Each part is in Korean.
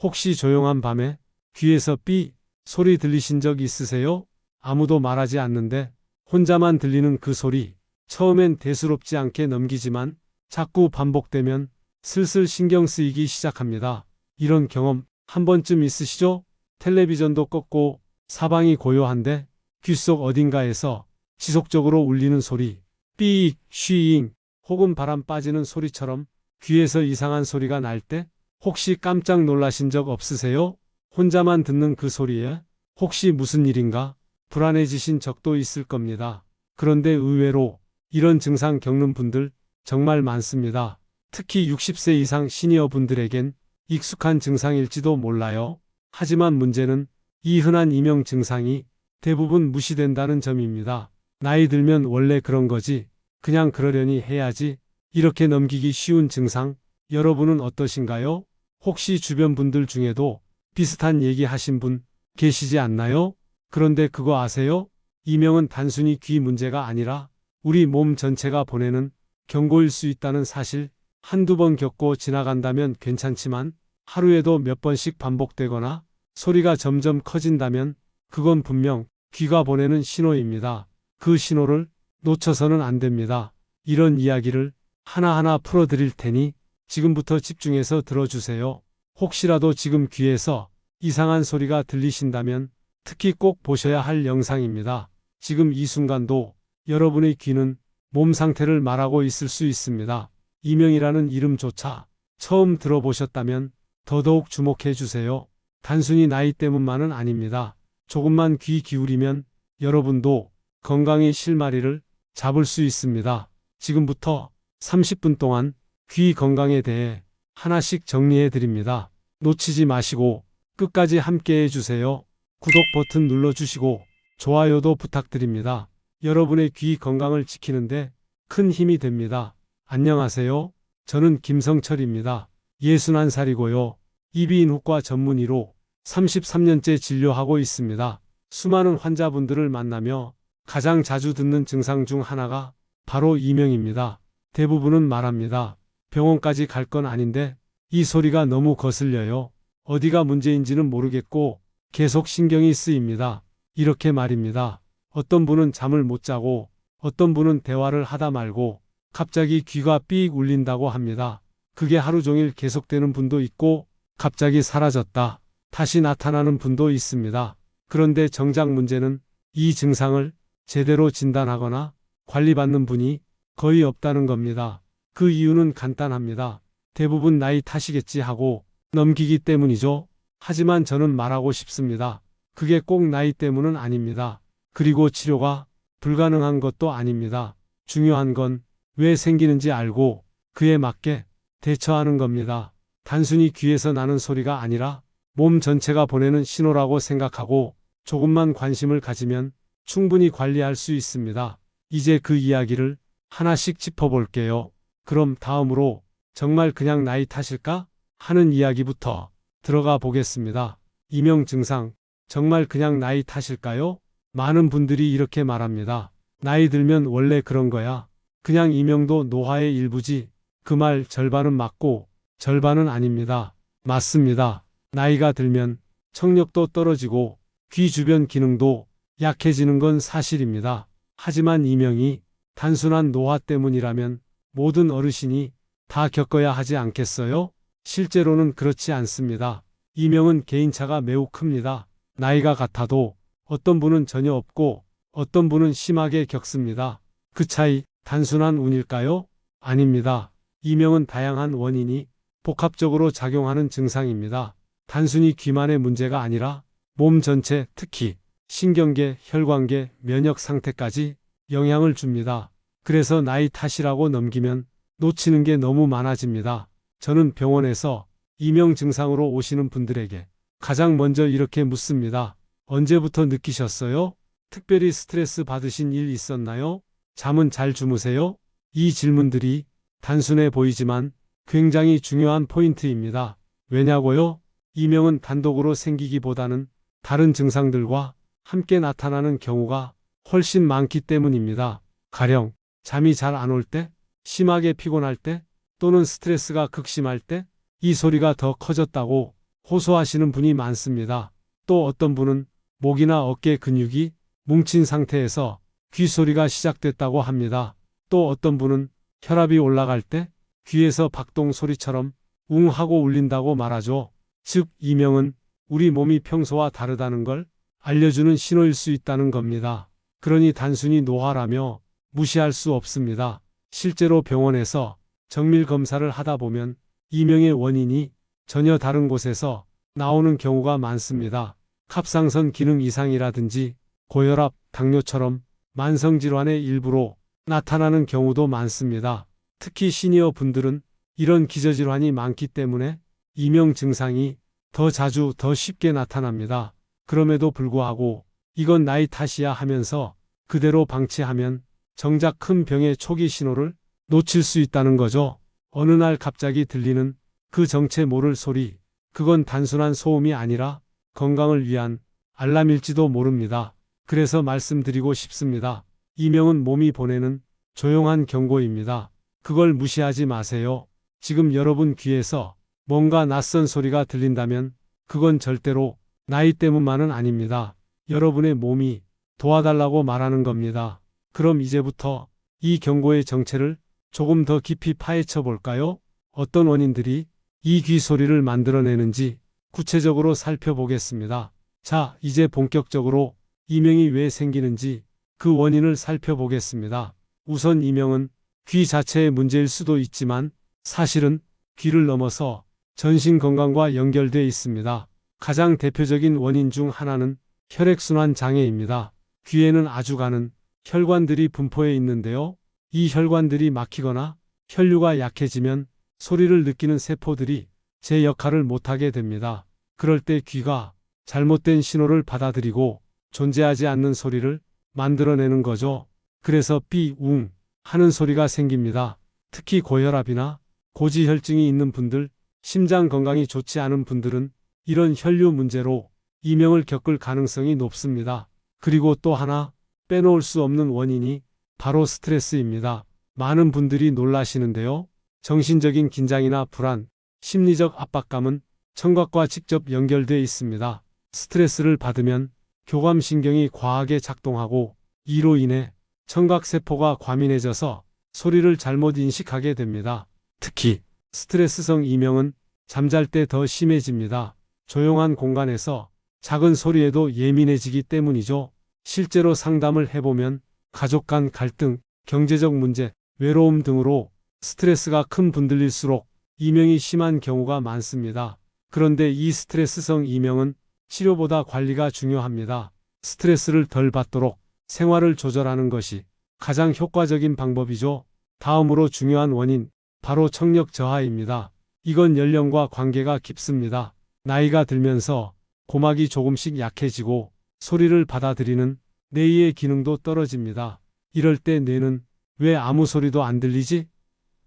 혹시 조용한 밤에 귀에서 삐 소리 들리신 적 있으세요? 아무도 말하지 않는데 혼자만 들리는 그 소리. 처음엔 대수롭지 않게 넘기지만 자꾸 반복되면 슬슬 신경 쓰이기 시작합니다. 이런 경험 한 번쯤 있으시죠? 텔레비전도 껐고 사방이 고요한데 귓속 어딘가에서 지속적으로 울리는 소리. 삐익, 쉬잉 혹은 바람 빠지는 소리처럼 귀에서 이상한 소리가 날 때 혹시 깜짝 놀라신 적 없으세요? 혼자만 듣는 그 소리에 혹시 무슨 일인가 불안해지신 적도 있을 겁니다. 그런데 의외로 이런 증상 겪는 분들 정말 많습니다. 특히 60세 이상 시니어 분들에겐 익숙한 증상일지도 몰라요. 하지만 문제는 이 흔한 이명 증상이 대부분 무시된다는 점입니다. 나이 들면 원래 그런 거지. 그냥 그러려니 해야지. 이렇게 넘기기 쉬운 증상, 여러분은 어떠신가요? 혹시 주변 분들 중에도 비슷한 얘기 하신 분 계시지 않나요? 그런데 그거 아세요? 이명은 단순히 귀 문제가 아니라 우리 몸 전체가 보내는 경고일 수 있다는 사실. 한두 번 겪고 지나간다면 괜찮지만 하루에도 몇 번씩 반복되거나 소리가 점점 커진다면 그건 분명 귀가 보내는 신호입니다. 그 신호를 놓쳐서는 안 됩니다. 이런 이야기를 하나하나 풀어드릴 테니 지금부터 집중해서 들어주세요. 혹시라도 지금 귀에서 이상한 소리가 들리신다면 특히 꼭 보셔야 할 영상입니다. 지금 이 순간도 여러분의 귀는 몸 상태를 말하고 있을 수 있습니다. 이명이라는 이름조차 처음 들어보셨다면 더더욱 주목해 주세요. 단순히 나이 때문만은 아닙니다. 조금만 귀 기울이면 여러분도 건강의 실마리를 잡을 수 있습니다. 지금부터 30분 동안 귀 건강에 대해 하나씩 정리해 드립니다. 놓치지 마시고 끝까지 함께 해주세요. 구독 버튼 눌러주시고 좋아요도 부탁드립니다. 여러분의 귀 건강을 지키는데 큰 힘이 됩니다. 안녕하세요. 저는 김성철입니다. 61살이고요. 이비인후과 전문의로 33년째 진료하고 있습니다. 수많은 환자분들을 만나며 가장 자주 듣는 증상 중 하나가 바로 이명입니다. 대부분은 말합니다. 병원까지 갈 건 아닌데 이 소리가 너무 거슬려요. 어디가 문제인지는 모르겠고 계속 신경이 쓰입니다. 이렇게 말입니다. 어떤 분은 잠을 못 자고 어떤 분은 대화를 하다 말고 갑자기 귀가 삐익 울린다고 합니다. 그게 하루 종일 계속되는 분도 있고 갑자기 사라졌다 다시 나타나는 분도 있습니다. 그런데 정작 문제는 이 증상을 제대로 진단하거나 관리받는 분이 거의 없다는 겁니다. 그 이유는 간단합니다. 대부분 나이 탓이겠지 하고 넘기기 때문이죠. 하지만 저는 말하고 싶습니다. 그게 꼭 나이 때문은 아닙니다. 그리고 치료가 불가능한 것도 아닙니다. 중요한 건 왜 생기는지 알고 그에 맞게 대처하는 겁니다. 단순히 귀에서 나는 소리가 아니라 몸 전체가 보내는 신호라고 생각하고 조금만 관심을 가지면 충분히 관리할 수 있습니다. 이제 그 이야기를 하나씩 짚어볼게요. 그럼 다음으로 정말 그냥 나이 탓일까 하는 이야기부터 들어가 보겠습니다. 이명 증상, 정말 그냥 나이 탓일까요? 많은 분들이 이렇게 말합니다. 나이 들면 원래 그런 거야. 그냥 이명도 노화의 일부지. 그 말 절반은 맞고 절반은 아닙니다. 맞습니다. 나이가 들면 청력도 떨어지고 귀 주변 기능도 약해지는 건 사실입니다. 하지만 이명이 단순한 노화 때문이라면 모든 어르신이 다 겪어야 하지 않겠어요? 실제로는 그렇지 않습니다. 이명은 개인차가 매우 큽니다. 나이가 같아도 어떤 분은 전혀 없고 어떤 분은 심하게 겪습니다. 그 차이 단순한 운일까요? 아닙니다. 이명은 다양한 원인이 복합적으로 작용하는 증상입니다. 단순히 귀만의 문제가 아니라 몸 전체, 특히 신경계, 혈관계, 면역 상태까지 영향을 줍니다. 그래서 나이 탓이라고 넘기면 놓치는 게 너무 많아집니다. 저는 병원에서 이명 증상으로 오시는 분들에게 가장 먼저 이렇게 묻습니다. 언제부터 느끼셨어요? 특별히 스트레스 받으신 일 있었나요? 잠은 잘 주무세요? 이 질문들이 단순해 보이지만 굉장히 중요한 포인트입니다. 왜냐고요? 이명은 단독으로 생기기보다는 다른 증상들과 함께 나타나는 경우가 훨씬 많기 때문입니다. 가령 잠이 잘 안 올 때, 심하게 피곤할 때, 또는 스트레스가 극심할 때 이 소리가 더 커졌다고 호소하시는 분이 많습니다. 또 어떤 분은 목이나 어깨 근육이 뭉친 상태에서 귀소리가 시작됐다고 합니다. 또 어떤 분은 혈압이 올라갈 때 귀에서 박동 소리처럼 웅 하고 울린다고 말하죠. 즉, 이명은 우리 몸이 평소와 다르다는 걸 알려주는 신호일 수 있다는 겁니다. 그러니 단순히 노화라며 무시할 수 없습니다. 실제로 병원에서 정밀 검사를 하다 보면 이명의 원인이 전혀 다른 곳에서 나오는 경우가 많습니다. 갑상선 기능 이상이라든지 고혈압, 당뇨처럼 만성질환의 일부로 나타나는 경우도 많습니다. 특히 시니어 분들은 이런 기저질환이 많기 때문에 이명 증상이 더 자주 더 쉽게 나타납니다. 그럼에도 불구하고 이건 나이 탓이야 하면서 그대로 방치하면 정작 큰 병의 초기 신호를 놓칠 수 있다는 거죠. 어느 날 갑자기 들리는 그 정체 모를 소리, 그건 단순한 소음이 아니라 건강을 위한 알람일지도 모릅니다. 그래서 말씀드리고 싶습니다. 이명은 몸이 보내는 조용한 경고입니다. 그걸 무시하지 마세요. 지금 여러분 귀에서 뭔가 낯선 소리가 들린다면 그건 절대로 나이 때문만은 아닙니다. 여러분의 몸이 도와달라고 말하는 겁니다. 그럼 이제부터 이 경고의 정체를 조금 더 깊이 파헤쳐 볼까요? 어떤 원인들이 이 귀 소리를 만들어내는지 구체적으로 살펴보겠습니다. 자, 이제 본격적으로 이명이 왜 생기는지 그 원인을 살펴보겠습니다. 우선 이명은 귀 자체의 문제일 수도 있지만 사실은 귀를 넘어서 전신 건강과 연결되어 있습니다. 가장 대표적인 원인 중 하나는 혈액순환 장애입니다. 귀에는 아주 가는 혈관들이 분포해 있는데요. 이 혈관들이 막히거나 혈류가 약해지면 소리를 느끼는 세포들이 제 역할을 못하게 됩니다. 그럴 때 귀가 잘못된 신호를 받아들이고 존재하지 않는 소리를 만들어내는 거죠. 그래서 삐, 웅 하는 소리가 생깁니다. 특히 고혈압이나 고지혈증이 있는 분들, 심장 건강이 좋지 않은 분들은 이런 혈류 문제로 이명을 겪을 가능성이 높습니다. 그리고 또 하나 빼놓을 수 없는 원인이 바로 스트레스입니다. 많은 분들이 놀라시는데요. 정신적인 긴장이나 불안, 심리적 압박감은 청각과 직접 연결되어 있습니다. 스트레스를 받으면 교감신경이 과하게 작동하고 이로 인해 청각세포가 과민해져서 소리를 잘못 인식하게 됩니다. 특히 스트레스성 이명은 잠잘 때 더 심해집니다. 조용한 공간에서 작은 소리에도 예민해지기 때문이죠. 실제로 상담을 해보면 가족 간 갈등, 경제적 문제, 외로움 등으로 스트레스가 큰 분들일수록 이명이 심한 경우가 많습니다. 그런데 이 스트레스성 이명은 치료보다 관리가 중요합니다. 스트레스를 덜 받도록 생활을 조절하는 것이 가장 효과적인 방법이죠. 다음으로 중요한 원인, 바로 청력 저하입니다. 이건 연령과 관계가 깊습니다. 나이가 들면서 고막이 조금씩 약해지고 소리를 받아들이는 뇌의 기능도 떨어집니다. 이럴 때 뇌는 왜 아무 소리도 안 들리지?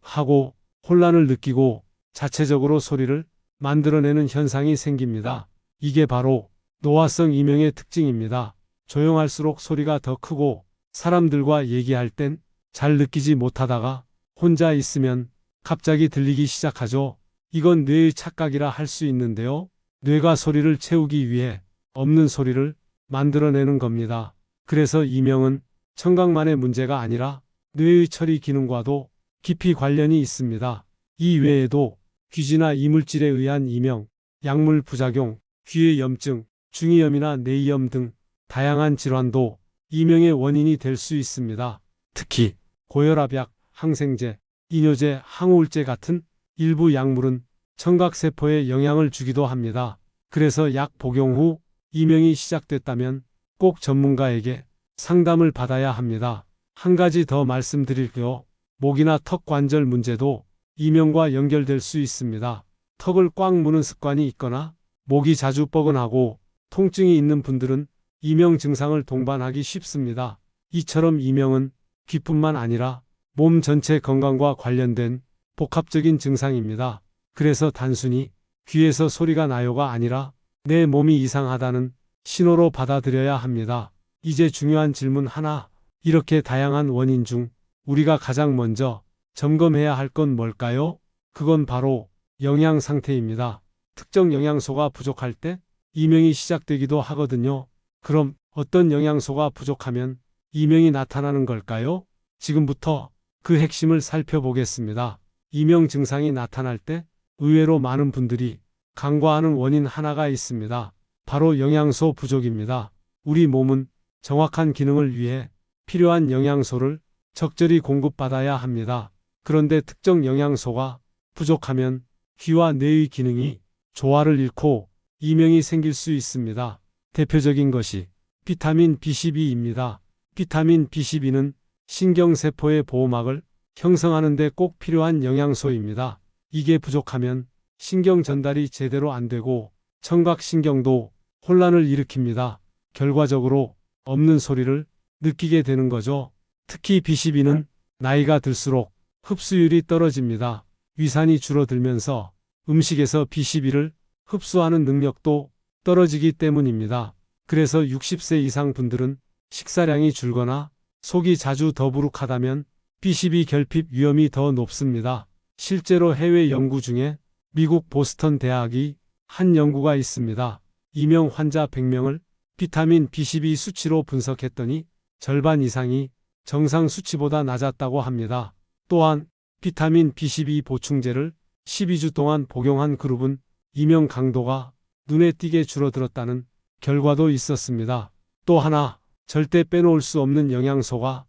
하고 혼란을 느끼고 자체적으로 소리를 만들어내는 현상이 생깁니다. 이게 바로 노화성 이명의 특징입니다. 조용할수록 소리가 더 크고 사람들과 얘기할 땐 잘 느끼지 못하다가 혼자 있으면 갑자기 들리기 시작하죠. 이건 뇌의 착각이라 할 수 있는데요. 뇌가 소리를 채우기 위해 없는 소리를 만들어내는 겁니다. 그래서 이명은 청각만의 문제가 아니라 뇌의 처리 기능과도 깊이 관련이 있습니다. 이 외에도 귀지나 이물질에 의한 이명, 약물 부작용, 귀의 염증, 중이염이나 뇌이염 등 다양한 질환도 이명의 원인이 될 수 있습니다. 특히 고혈압약, 항생제, 이뇨제, 항우울제 같은 일부 약물은 청각세포에 영향을 주기도 합니다. 그래서 약 복용 후 이명이 시작됐다면 꼭 전문가에게 상담을 받아야 합니다. 한 가지 더 말씀드릴게요. 목이나 턱 관절 문제도 이명과 연결될 수 있습니다. 턱을 꽉 무는 습관이 있거나 목이 자주 뻐근하고 통증이 있는 분들은 이명 증상을 동반하기 쉽습니다. 이처럼 이명은 귀뿐만 아니라 몸 전체 건강과 관련된 복합적인 증상입니다. 그래서 단순히 귀에서 소리가 나요가 아니라 내 몸이 이상하다는 신호로 받아들여야 합니다. 이제 중요한 질문 하나, 이렇게 다양한 원인 중 우리가 가장 먼저 점검해야 할 건 뭘까요? 그건 바로 영양 상태입니다. 특정 영양소가 부족할 때 이명이 시작되기도 하거든요. 그럼 어떤 영양소가 부족하면 이명이 나타나는 걸까요? 지금부터 그 핵심을 살펴보겠습니다. 이명 증상이 나타날 때 의외로 많은 분들이 간과하는 원인 하나가 있습니다. 바로 영양소 부족입니다. 우리 몸은 정확한 기능을 위해 필요한 영양소를 적절히 공급받아야 합니다. 그런데 특정 영양소가 부족하면 귀와 뇌의 기능이 조화를 잃고 이명이 생길 수 있습니다. 대표적인 것이 비타민 B12입니다. 비타민 B12는 신경세포의 보호막을 형성하는 데 꼭 필요한 영양소입니다. 이게 부족하면 신경 전달이 제대로 안 되고 청각신경도 혼란을 일으킵니다. 결과적으로 없는 소리를 느끼게 되는 거죠. 특히 B12는 나이가 들수록 흡수율이 떨어집니다. 위산이 줄어들면서 음식에서 B12를 흡수하는 능력도 떨어지기 때문입니다. 그래서 60세 이상 분들은 식사량이 줄거나 속이 자주 더부룩하다면 B12 결핍 위험이 더 높습니다. 실제로 해외 연구 중에 미국 보스턴 대학이 한 연구가 있습니다. 이명 환자 100명을 비타민 B12 수치로 분석했더니 절반 이상이 정상 수치보다 낮았다고 합니다. 또한 비타민 B12 보충제를 12주 동안 복용한 그룹은 이명 강도가 눈에 띄게 줄어들었다는 결과도 있었습니다. 또 하나 절대 빼놓을 수 없는 영양소가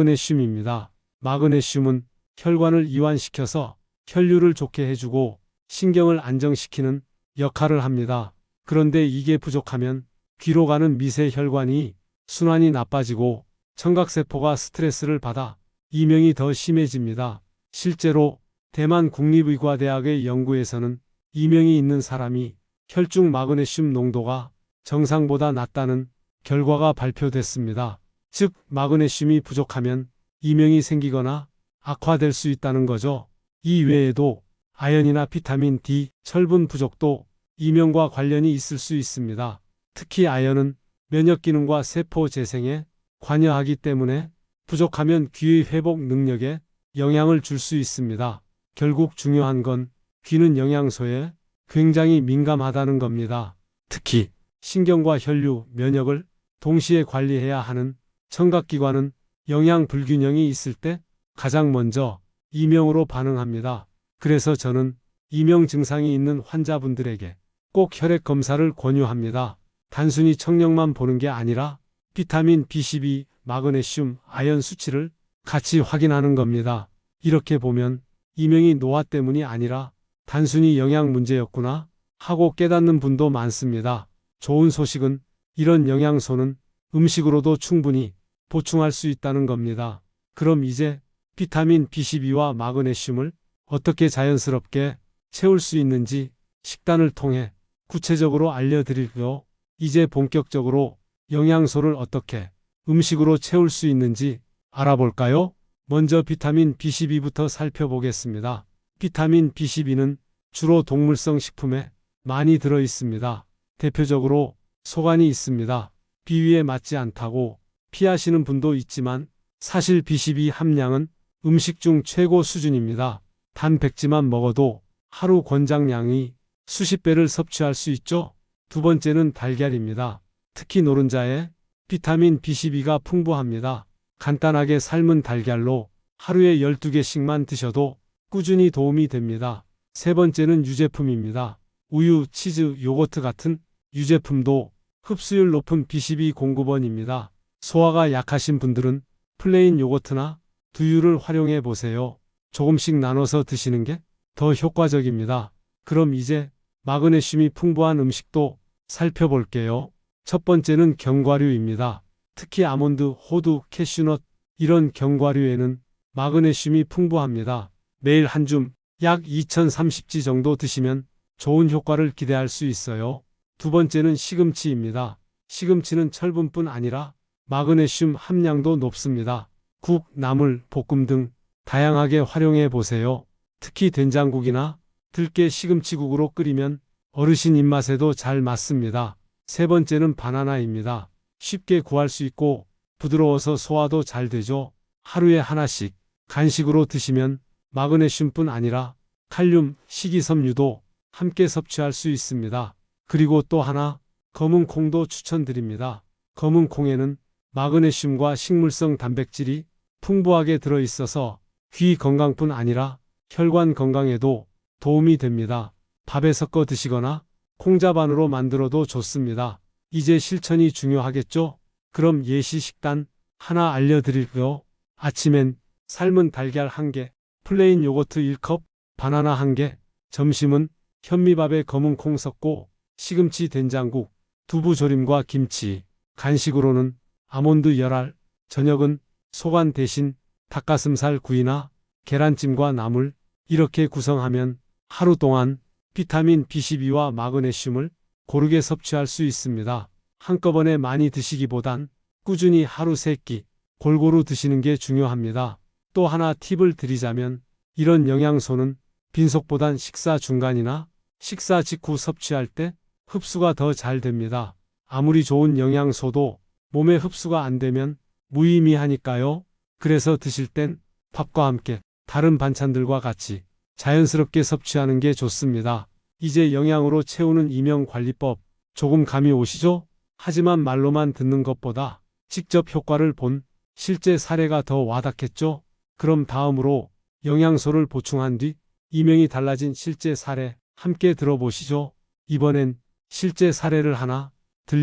마그네슘입니다. 마그네슘은 혈관을 이완시켜서 혈류를 좋게 해주고 신경을 안정시키는 역할을 합니다. 그런데 이게 부족하면 귀로 가는 미세 혈관이 순환이 나빠지고 청각세포가 스트레스를 받아 이명이 더 심해집니다. 실제로 대만 국립의과대학의 연구에서는 이명이 있는 사람이 혈중 마그네슘 농도가 정상보다 낮다는 결과가 발표됐습니다. 즉, 마그네슘이 부족하면 이명이 생기거나 악화될 수 있다는 거죠. 이 외에도 아연이나 비타민 D, 철분 부족도 이명과 관련이 있을 수 있습니다. 특히 아연은 면역 기능과 세포 재생에 관여하기 때문에 부족하면 귀의 회복 능력에 영향을 줄 수 있습니다. 결국 중요한 건 귀는 영양소에 굉장히 민감하다는 겁니다. 특히 신경과 혈류, 면역을 동시에 관리해야 하는 청각기관은 영양 불균형이 있을 때 가장 먼저 이명으로 반응합니다. 그래서 저는 이명 증상이 있는 환자분들에게 꼭 혈액 검사를 권유합니다. 단순히 청력만 보는 게 아니라 비타민 B12, 마그네슘, 아연 수치를 같이 확인하는 겁니다. 이렇게 보면 이명이 노화 때문이 아니라 단순히 영양 문제였구나 하고 깨닫는 분도 많습니다. 좋은 소식은 이런 영양소는 음식으로도 충분히 보충할 수 있다는 겁니다. 그럼 이제 비타민 B12와 마그네슘을 어떻게 자연스럽게 채울 수 있는지 식단을 통해 구체적으로 알려드릴게요. 이제 본격적으로 영양소를 어떻게 음식으로 채울 수 있는지 알아볼까요? 먼저 비타민 B12부터 살펴보겠습니다. 비타민 B12는 주로 동물성 식품에 많이 들어 있습니다. 대표적으로 소간이 있습니다. 비위에 맞지 않다고 피하시는 분도 있지만 사실 B12 함량은 음식 중 최고 수준입니다. 단백질만 먹어도 하루 권장량이 수십 배를 섭취할 수 있죠. 두 번째는 달걀입니다. 특히 노른자에 비타민 B12가 풍부합니다. 간단하게 삶은 달걀로 하루에 12개씩만 드셔도 꾸준히 도움이 됩니다. 세 번째는 유제품입니다. 우유, 치즈, 요거트 같은 유제품도 흡수율 높은 B12 공급원입니다. 소화가 약하신 분들은 플레인 요거트나 두유를 활용해 보세요. 조금씩 나눠서 드시는 게 더 효과적입니다. 그럼 이제 마그네슘이 풍부한 음식도 살펴볼게요. 첫 번째는 견과류입니다. 특히 아몬드, 호두, 캐슈넛 이런 견과류에는 마그네슘이 풍부합니다. 매일 한 줌 약 2030지 정도 드시면 좋은 효과를 기대할 수 있어요. 두 번째는 시금치입니다. 시금치는 철분뿐 아니라 마그네슘 함량도 높습니다. 국, 나물, 볶음 등 다양하게 활용해 보세요. 특히 된장국이나 들깨 시금치국으로 끓이면 어르신 입맛에도 잘 맞습니다. 세 번째는 바나나입니다. 쉽게 구할 수 있고 부드러워서 소화도 잘 되죠. 하루에 하나씩 간식으로 드시면 마그네슘뿐 아니라 칼륨, 식이섬유도 함께 섭취할 수 있습니다. 그리고 또 하나, 검은 콩도 추천드립니다. 검은 콩에는 마그네슘과 식물성 단백질이 풍부하게 들어있어서 귀 건강뿐 아니라 혈관 건강에도 도움이 됩니다. 밥에 섞어 드시거나 콩자반으로 만들어도 좋습니다. 이제 실천이 중요하겠죠? 그럼 예시 식단 하나 알려드릴게요. 아침엔 삶은 달걀 1개, 플레인 요거트 1컵, 바나나 1개, 점심은 현미밥에 검은 콩 섞고 시금치 된장국, 두부 조림과 김치, 간식으로는 아몬드 열알, 저녁은 소간 대신 닭가슴살 구이나 계란찜과 나물, 이렇게 구성하면 하루 동안 비타민 B12와 마그네슘을 고르게 섭취할 수 있습니다. 한꺼번에 많이 드시기보단 꾸준히 하루 3끼 골고루 드시는 게 중요합니다. 또 하나 팁을 드리자면 이런 영양소는 빈속보단 식사 중간이나 식사 직후 섭취할 때 흡수가 더 잘 됩니다. 아무리 좋은 영양소도 몸에 흡수가 안 되면 무의미하니까요. 그래서 드실 땐 밥과 함께 다른 반찬들과 같이 자연스럽게 섭취하는 게 좋습니다. 이제 영양으로 채우는 이명관리법 조금 감이 오시죠? 하지만 말로만 듣는 것보다 직접 효과를 본 실제 사례가 더 와닿겠죠? 그럼 다음으로 영양소를 보충한 뒤 이명이 달라진 실제 사례 함께 들어보시죠. 이번엔 실제 사례를 하나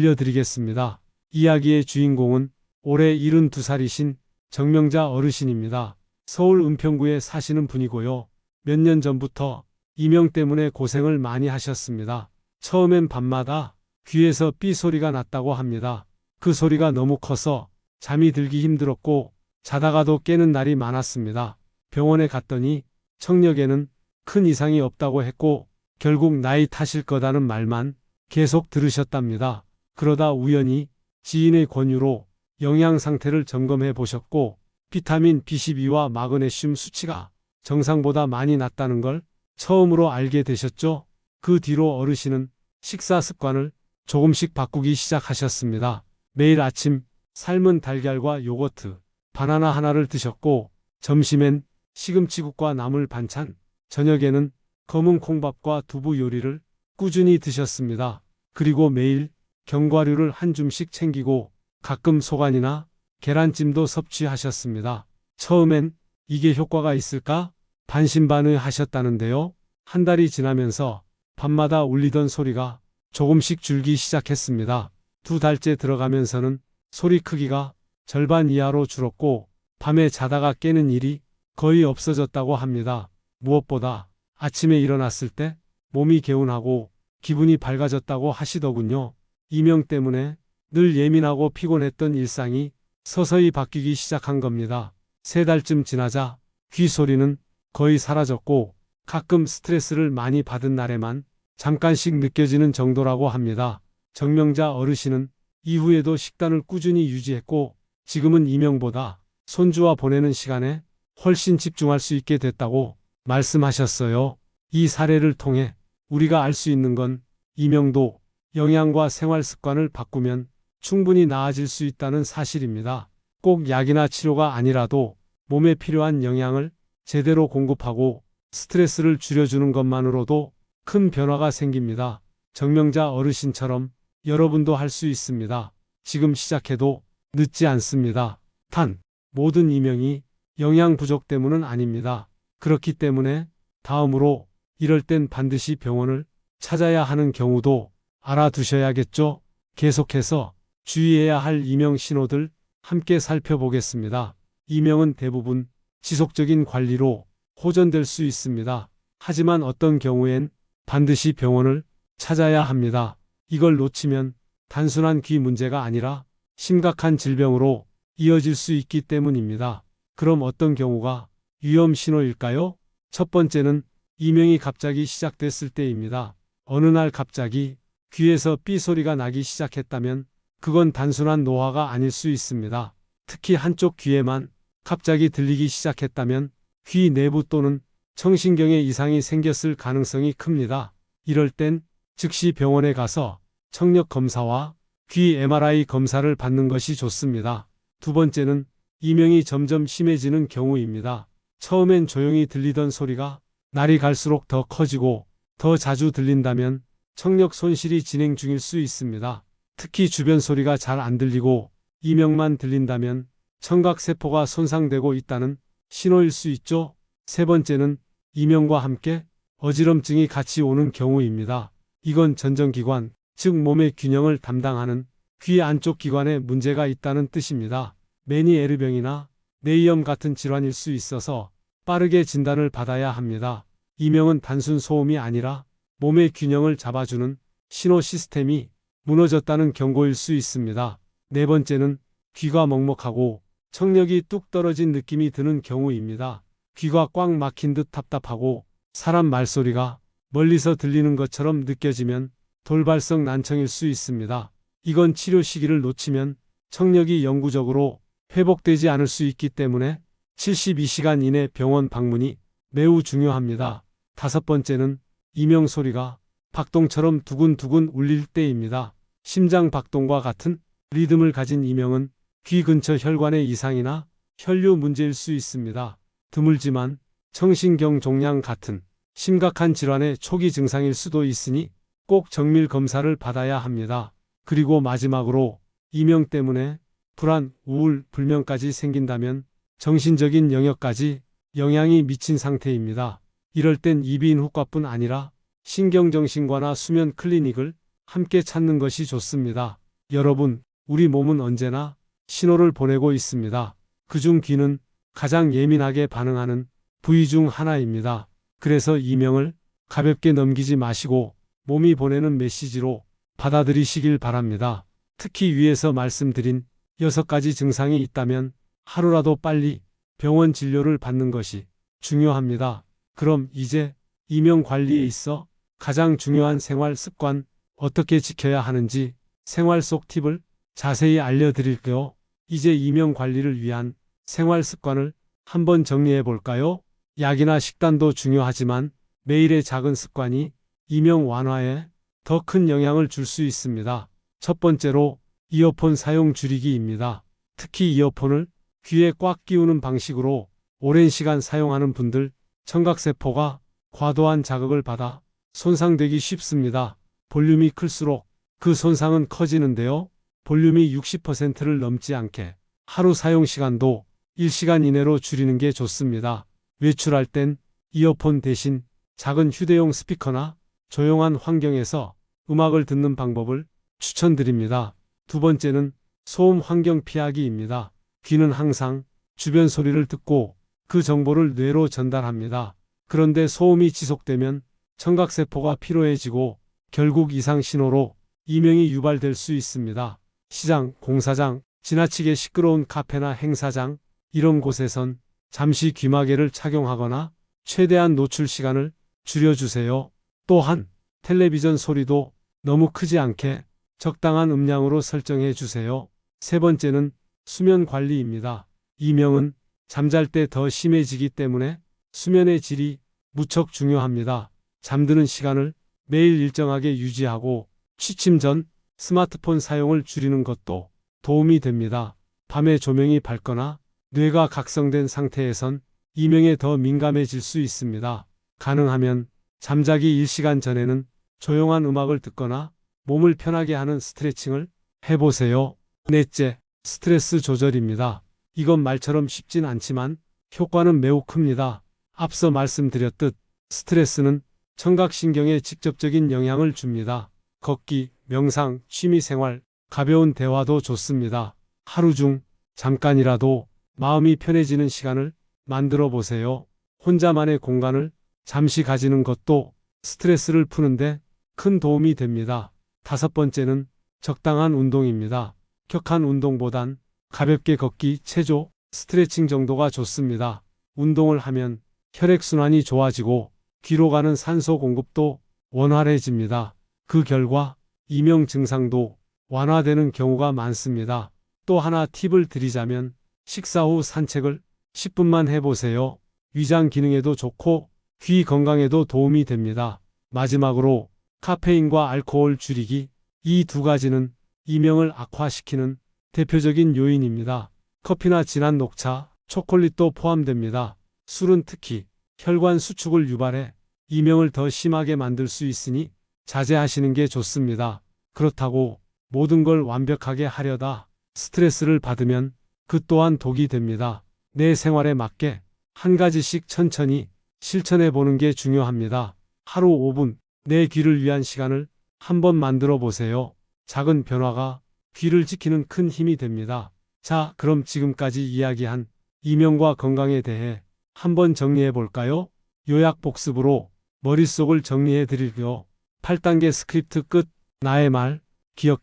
들려드리겠습니다. 이야기의 주인공은 올해 72살이신 정명자 어르신입니다. 서울 은평구에 사시는 분이고요. 몇 년 전부터 이명 때문에 고생을 많이 하셨습니다. 처음엔 밤마다 귀에서 삐 소리가 났다고 합니다. 그 소리가 너무 커서 잠이 들기 힘들었고 자다가도 깨는 날이 많았습니다. 병원에 갔더니 청력에는 큰 이상이 없다고 했고 결국 나이 탓일 거다는 말만 계속 들으셨답니다. 그러다 우연히 지인의 권유로 영양 상태를 점검해 보셨고 비타민 B12와 마그네슘 수치가 정상보다 많이 낮다는 걸 처음으로 알게 되셨죠. 그 뒤로 어르신은 식사 습관을 조금씩 바꾸기 시작하셨습니다. 매일 아침 삶은 달걀과 요거트, 바나나 하나를 드셨고 점심엔 시금치국과 나물 반찬, 저녁에는 검은 콩밥과 두부 요리를 꾸준히 드셨습니다. 그리고 매일 견과류를 한 줌씩 챙기고 가끔 소간이나 계란찜도 섭취하셨습니다. 처음엔 이게 효과가 있을까? 반신반의하셨다는데요. 한 달이 지나면서 밤마다 울리던 소리가 조금씩 줄기 시작했습니다. 2달째 들어가면서는 소리 크기가 절반 이하로 줄었고 밤에 자다가 깨는 일이 거의 없어졌다고 합니다. 무엇보다 아침에 일어났을 때 몸이 개운하고 기분이 밝아졌다고 하시더군요. 이명 때문에 늘 예민하고 피곤했던 일상이 서서히 바뀌기 시작한 겁니다. 3달쯤 지나자 귀 소리는 거의 사라졌고 가끔 스트레스를 많이 받은 날에만 잠깐씩 느껴지는 정도라고 합니다. 정명자 어르신은 이후에도 식단을 꾸준히 유지했고 지금은 이명보다 손주와 보내는 시간에 훨씬 집중할 수 있게 됐다고 말씀하셨어요. 이 사례를 통해 우리가 알 수 있는 건 이명도 영양과 생활 습관을 바꾸면 충분히 나아질 수 있다는 사실입니다. 꼭 약이나 치료가 아니라도 몸에 필요한 영양을 제대로 공급하고 스트레스를 줄여주는 것만으로도 큰 변화가 생깁니다. 정명자 어르신처럼 여러분도 할 수 있습니다. 지금 시작해도 늦지 않습니다. 단, 모든 이명이 영양 부족 때문은 아닙니다. 그렇기 때문에 다음으로 이럴 땐 반드시 병원을 찾아야 하는 경우도 알아두셔야겠죠? 계속해서 주의해야 할 이명 신호들 함께 살펴보겠습니다. 이명은 대부분 지속적인 관리로 호전될 수 있습니다. 하지만 어떤 경우엔 반드시 병원을 찾아야 합니다. 이걸 놓치면 단순한 귀 문제가 아니라 심각한 질병으로 이어질 수 있기 때문입니다. 그럼 어떤 경우가 위험 신호일까요? 첫 번째는 이명이 갑자기 시작됐을 때입니다. 어느 날 갑자기 귀에서 삐 소리가 나기 시작했다면 그건 단순한 노화가 아닐 수 있습니다. 특히 한쪽 귀에만 갑자기 들리기 시작했다면 귀 내부 또는 청신경에 이상이 생겼을 가능성이 큽니다. 이럴 땐 즉시 병원에 가서 청력 검사와 귀 MRI 검사를 받는 것이 좋습니다. 두 번째는 이명이 점점 심해지는 경우입니다. 처음엔 조용히 들리던 소리가 날이 갈수록 더 커지고 더 자주 들린다면 청력 손실이 진행 중일 수 있습니다. 특히 주변 소리가 잘 안 들리고 이명만 들린다면 청각세포가 손상되고 있다는 신호일 수 있죠. 세 번째는 이명과 함께 어지럼증이 같이 오는 경우입니다. 이건 전정기관, 즉 몸의 균형을 담당하는 귀 안쪽 기관에 문제가 있다는 뜻입니다. 메니에르병이나 뇌이염 같은 질환일 수 있어서 빠르게 진단을 받아야 합니다. 이명은 단순 소음이 아니라 몸의 균형을 잡아주는 신호 시스템이 무너졌다는 경고일 수 있습니다. 네 번째는 귀가 먹먹하고 청력이 뚝 떨어진 느낌이 드는 경우입니다. 귀가 꽉 막힌 듯 답답하고 사람 말소리가 멀리서 들리는 것처럼 느껴지면 돌발성 난청일 수 있습니다. 이건 치료 시기를 놓치면 청력이 영구적으로 회복되지 않을 수 있기 때문에 72시간 이내 병원 방문이 매우 중요합니다. 다섯 번째는 이명 소리가 박동처럼 두근두근 울릴 때입니다. 심장 박동과 같은 리듬을 가진 이명은 귀 근처 혈관의 이상이나 혈류 문제일 수 있습니다. 드물지만 청신경 종양 같은 심각한 질환의 초기 증상일 수도 있으니 꼭 정밀 검사를 받아야 합니다. 그리고 마지막으로 이명 때문에 불안, 우울, 불면까지 생긴다면 정신적인 영역까지 영향이 미친 상태입니다. 이럴 땐 이비인후과뿐 아니라 신경정신과나 수면 클리닉을 함께 찾는 것이 좋습니다. 여러분, 우리 몸은 언제나 신호를 보내고 있습니다. 그중 귀는 가장 예민하게 반응하는 부위 중 하나입니다. 그래서 이명을 가볍게 넘기지 마시고 몸이 보내는 메시지로 받아들이시길 바랍니다. 특히 위에서 말씀드린 6가지 증상이 있다면 하루라도 빨리 병원 진료를 받는 것이 중요합니다. 그럼 이제 이명 관리에 있어 가장 중요한 생활 습관 어떻게 지켜야 하는지 생활 속 팁을 자세히 알려드릴게요. 이제 이명 관리를 위한 생활 습관을 한번 정리해 볼까요? 약이나 식단도 중요하지만 매일의 작은 습관이 이명 완화에 더 큰 영향을 줄 수 있습니다. 첫 번째로 이어폰 사용 줄이기입니다. 특히 이어폰을 귀에 꽉 끼우는 방식으로 오랜 시간 사용하는 분들, 청각세포가 과도한 자극을 받아 손상되기 쉽습니다. 볼륨이 클수록 그 손상은 커지는데요. 볼륨이 60%를 넘지 않게 하루 사용 시간도 1시간 이내로 줄이는 게 좋습니다. 외출할 땐 이어폰 대신 작은 휴대용 스피커나 조용한 환경에서 음악을 듣는 방법을 추천드립니다. 두 번째는 소음 환경 피하기입니다. 귀는 항상 주변 소리를 듣고 그 정보를 뇌로 전달합니다. 그런데 소음이 지속되면 청각세포가 피로해지고 결국 이상 신호로 이명이 유발될 수 있습니다. 시장, 공사장, 지나치게 시끄러운 카페나 행사장, 이런 곳에선 잠시 귀마개를 착용하거나 최대한 노출 시간을 줄여주세요. 또한 텔레비전 소리도 너무 크지 않게 적당한 음량으로 설정해 주세요. 세 번째는 수면 관리입니다. 이명은 잠잘 때 더 심해지기 때문에 수면의 질이 무척 중요합니다. 잠드는 시간을 매일 일정하게 유지하고 취침 전 스마트폰 사용을 줄이는 것도 도움이 됩니다. 밤에 조명이 밝거나 뇌가 각성된 상태에선 이명에 더 민감해질 수 있습니다. 가능하면 잠자기 1시간 전에는 조용한 음악을 듣거나 몸을 편하게 하는 스트레칭을 해보세요. 넷째, 스트레스 조절입니다. 이건 말처럼 쉽진 않지만 효과는 매우 큽니다. 앞서 말씀드렸듯 스트레스는 청각신경에 직접적인 영향을 줍니다. 걷기, 명상, 취미생활, 가벼운 대화도 좋습니다. 하루 중 잠깐이라도 마음이 편해지는 시간을 만들어 보세요. 혼자만의 공간을 잠시 가지는 것도 스트레스를 푸는데 큰 도움이 됩니다. 다섯 번째는 적당한 운동입니다. 격한 운동보단 가볍게 걷기, 체조, 스트레칭 정도가 좋습니다. 운동을 하면 혈액순환이 좋아지고 귀로 가는 산소 공급도 원활해집니다. 그 결과 이명 증상도 완화되는 경우가 많습니다. 또 하나 팁을 드리자면 식사 후 산책을 10분만 해보세요. 위장 기능에도 좋고 귀 건강에도 도움이 됩니다. 마지막으로 카페인과 알코올 줄이기, 이 두 가지는 이명을 악화시키는 대표적인 요인입니다. 커피나 진한 녹차, 초콜릿도 포함됩니다. 술은 특히 혈관 수축을 유발해 이명을 더 심하게 만들 수 있으니 자제하시는 게 좋습니다. 그렇다고 모든 걸 완벽하게 하려다 스트레스를 받으면 그 또한 독이 됩니다. 내 생활에 맞게 한 가지씩 천천히 실천해 보는 게 중요합니다. 하루 5분 내 귀를 위한 시간을 한번 만들어 보세요. 작은 변화가 귀를 지키는 큰 힘이 됩니다. 자, 그럼 지금까지 이야기한 이명과 건강에 대해 한번 정리해 볼까요? 요약 복습으로 머릿속을 정리해 드릴게요. 8단계 스크립트 끝, 나의 말, 기억,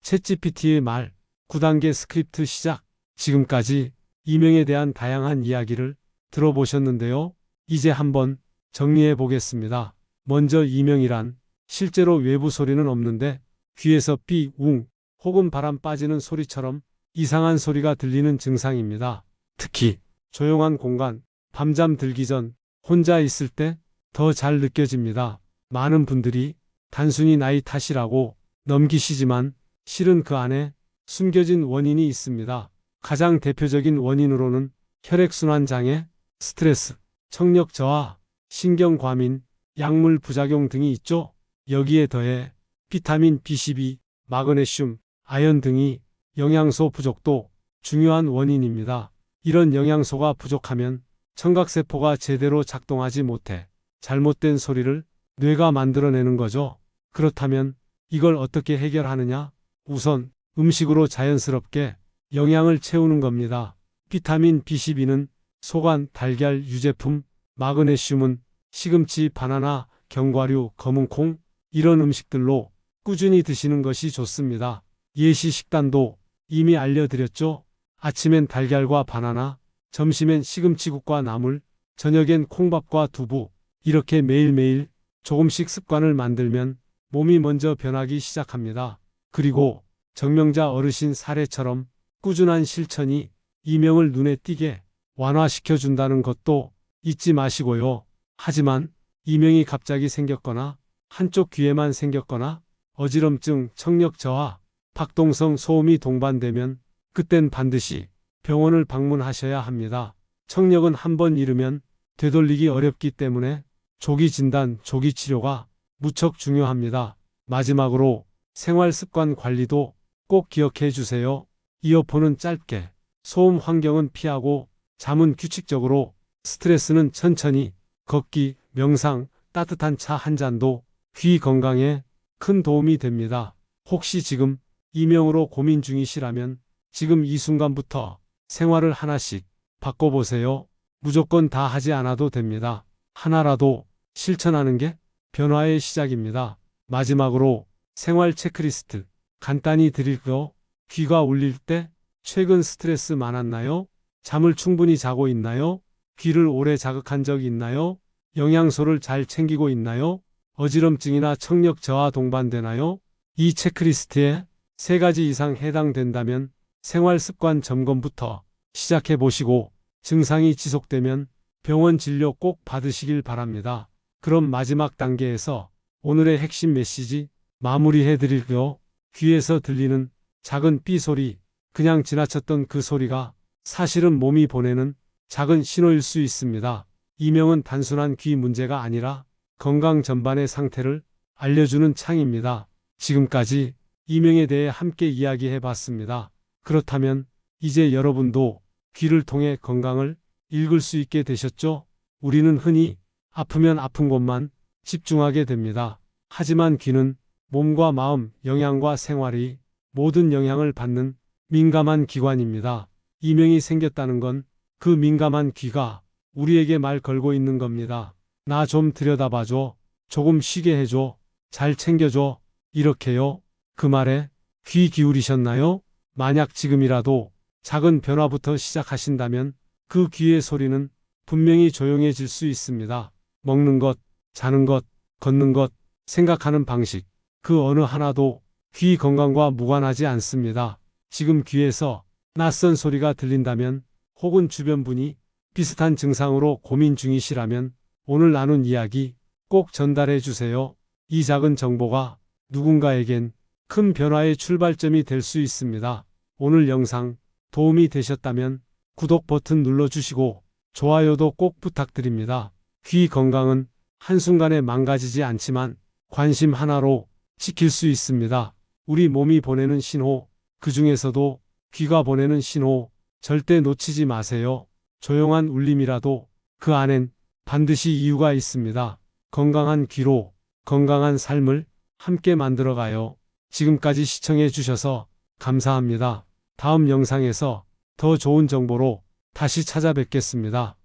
챗GPT의 말, 9단계 스크립트 시작. 지금까지 이명에 대한 다양한 이야기를 들어보셨는데요. 이제 한번 정리해 보겠습니다. 먼저 이명이란 실제로 외부 소리는 없는데 귀에서 삐, 웅 혹은 바람 빠지는 소리처럼 이상한 소리가 들리는 증상입니다. 특히 조용한 공간, 밤잠 들기 전 혼자 있을 때 더 잘 느껴집니다. 많은 분들이 단순히 나이 탓이라고 넘기시지만 실은 그 안에 숨겨진 원인이 있습니다. 가장 대표적인 원인으로는 혈액순환 장애, 스트레스, 청력 저하, 신경 과민, 약물 부작용 등이 있죠. 여기에 더해 비타민 B12, 마그네슘, 아연 등이 영양소 부족도 중요한 원인입니다. 이런 영양소가 부족하면 청각세포가 제대로 작동하지 못해 잘못된 소리를 뇌가 만들어내는 거죠. 그렇다면 이걸 어떻게 해결하느냐? 우선 음식으로 자연스럽게 영양을 채우는 겁니다. 비타민 B12는 소간, 달걀, 유제품, 마그네슘은 시금치, 바나나, 견과류, 검은콩 이런 음식들로 꾸준히 드시는 것이 좋습니다. 예시 식단도 이미 알려드렸죠. 아침엔 달걀과 바나나, 점심엔 시금치국과 나물, 저녁엔 콩밥과 두부 이렇게 매일매일 조금씩 습관을 만들면 몸이 먼저 변하기 시작합니다. 그리고 정명자 어르신 사례처럼 꾸준한 실천이 이명을 눈에 띄게 완화시켜준다는 것도 잊지 마시고요. 하지만 이명이 갑자기 생겼거나 한쪽 귀에만 생겼거나 어지럼증, 청력 저하, 박동성 소음이 동반되면 그땐 반드시 병원을 방문하셔야 합니다. 청력은 한번 잃으면 되돌리기 어렵기 때문에 조기 진단, 조기 치료가 무척 중요합니다. 마지막으로 생활 습관 관리도 꼭 기억해 주세요. 이어폰은 짧게, 소음 환경은 피하고, 잠은 규칙적으로, 스트레스는 천천히, 걷기, 명상, 따뜻한 차 한 잔도 귀 건강에 큰 도움이 됩니다. 혹시 지금 이명으로 고민 중이시라면 지금 이 순간부터 생활을 하나씩 바꿔보세요. 무조건 다 하지 않아도 됩니다. 하나라도 실천하는 게 변화의 시작입니다. 마지막으로 생활 체크리스트 간단히 드릴게요. 귀가 울릴 때 최근 스트레스 많았나요? 잠을 충분히 자고 있나요? 귀를 오래 자극한 적 있나요? 영양소를 잘 챙기고 있나요? 어지럼증이나 청력 저하 동반되나요? 이 체크리스트에 3가지 이상 해당된다면 생활 습관 점검부터 시작해 보시고 증상이 지속되면 병원 진료 꼭 받으시길 바랍니다. 그럼 마지막 단계에서 오늘의 핵심 메시지 마무리해 드릴게요. 귀에서 들리는 작은 삐 소리, 그냥 지나쳤던 그 소리가 사실은 몸이 보내는 작은 신호일 수 있습니다. 이명은 단순한 귀 문제가 아니라 건강 전반의 상태를 알려주는 창입니다. 지금까지 이명에 대해 함께 이야기해 봤습니다. 그렇다면 이제 여러분도 귀를 통해 건강을 읽을 수 있게 되셨죠? 우리는 흔히 아프면 아픈 곳만 집중하게 됩니다. 하지만 귀는 몸과 마음, 영양과 생활이 모든 영향을 받는 민감한 기관입니다. 이명이 생겼다는 건 그 민감한 귀가 우리에게 말 걸고 있는 겁니다. 나 좀 들여다봐줘. 조금 쉬게 해줘. 잘 챙겨줘. 이렇게요. 그 말에 귀 기울이셨나요? 만약 지금이라도 작은 변화부터 시작하신다면 그 귀의 소리는 분명히 조용해질 수 있습니다. 먹는 것, 자는 것, 걷는 것, 생각하는 방식, 그 어느 하나도 귀 건강과 무관하지 않습니다. 지금 귀에서 낯선 소리가 들린다면 혹은 주변 분이 비슷한 증상으로 고민 중이시라면 오늘 나눈 이야기 꼭 전달해 주세요. 이 작은 정보가 누군가에겐 큰 변화의 출발점이 될 수 있습니다. 오늘 영상 도움이 되셨다면 구독 버튼 눌러주시고 좋아요도 꼭 부탁드립니다. 귀 건강은 한순간에 망가지지 않지만 관심 하나로 지킬 수 있습니다. 우리 몸이 보내는 신호, 그 중에서도 귀가 보내는 신호, 절대 놓치지 마세요. 조용한 울림이라도 그 안엔 반드시 이유가 있습니다. 건강한 귀로 건강한 삶을 함께 만들어가요. 지금까지 시청해 주셔서 감사합니다. 다음 영상에서 더 좋은 정보로 다시 찾아뵙겠습니다.